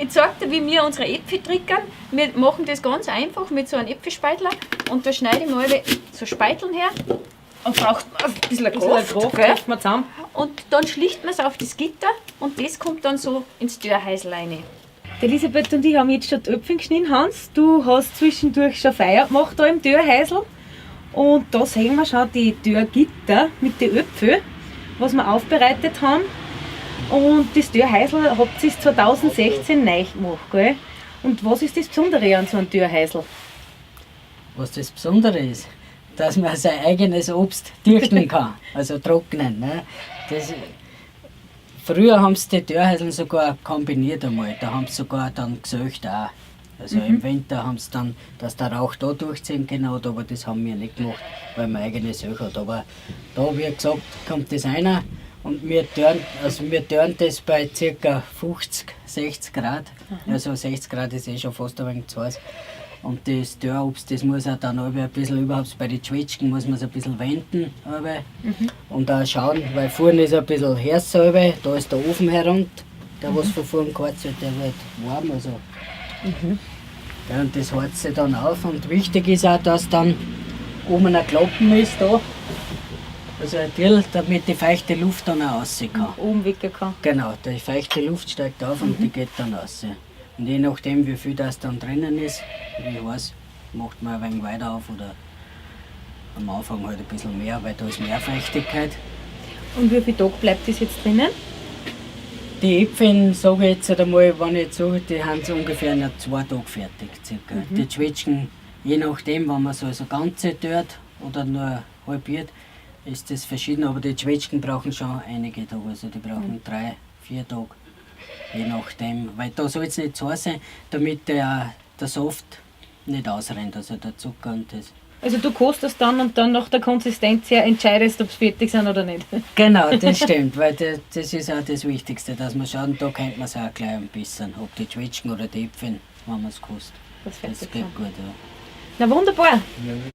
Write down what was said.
Ich zeige dir, wie wir unsere Äpfel trickern. Wir machen das ganz einfach mit so einem Äpfelspeitler und da schneide ich mal so Speiteln her und braucht ein bisschen Kraft, gell? Man zusammen. Und dann schlicht man es auf das Gitter und das kommt dann so ins Dörrheisel rein. Die Elisabeth und ich haben jetzt schon die Äpfel geschnitten, Hans. Du hast zwischendurch schon Feier gemacht da im Dörrheisel. Und da sehen wir schon die Dörrgitter mit den Äpfeln, was wir aufbereitet haben. Und das Dörrheisel habt ihr 2016 neu gemacht, gell? Und was ist das Besondere an so einem Dörrheisel? Was das Besondere ist, dass man sein eigenes Obst dichten kann, also trocknen. Ne? Früher haben sie die Dörrheiseln sogar kombiniert einmal, da haben sie sogar dann gesöcht auch. Also im Winter haben sie dann, dass der Rauch da durchziehen kann, aber das haben wir nicht gemacht, weil man eigene Söche hat. Aber da, wie gesagt, kommt das einer und wir dörren das bei ca. 50, 60 Grad. Also 60 Grad ist schon fast ein wenig zu heiß. Und das Dörrobst, das muss auch dann ein bisschen, überhaupt bei den Zwetschgen muss man es ein bisschen wenden. Und auch schauen, weil vorne ist ein bisschen heiß, da ist der Ofen herunter, der was von vorne geheizt wird, der wird warm. Also. Ja, und das heizt sich dann auf. Und wichtig ist auch, dass dann oben ein Klappen ist, da. Also ein Grill, damit die feuchte Luft dann auch raus kann. Oben weg kann. Genau, die feuchte Luft steigt auf und die geht dann raus. Und je nachdem, wie viel das dann drinnen ist, wie heiß, macht man ein wenig weiter auf oder am Anfang halt ein bisschen mehr, weil da ist mehr Feuchtigkeit. Und wie viele Tage bleibt das jetzt drinnen? Die Äpfel, sage ich jetzt einmal, wenn ich jetzt sage, die haben so ungefähr nach 2 Tagen fertig. Circa. Die Zwetschgen, je nachdem, wenn man so ganze tut oder nur halbiert, ist das verschieden. Aber die Zwetschgen brauchen schon einige Tage, also die brauchen 3, 4 Tage. Je nachdem, weil da soll es nicht so sein, damit der Saft nicht ausrennt, also der Zucker und das. Also du kostest dann und dann nach der Konsistenz her entscheidest, ob sie fertig sind oder nicht. Genau, das stimmt, weil das ist auch das Wichtigste, dass man schaut, da könnte man es auch gleich ein bisschen, ob die Zwetschgen oder die Äpfel, wenn man es kostet. Das Das geht gut, ja. Na wunderbar.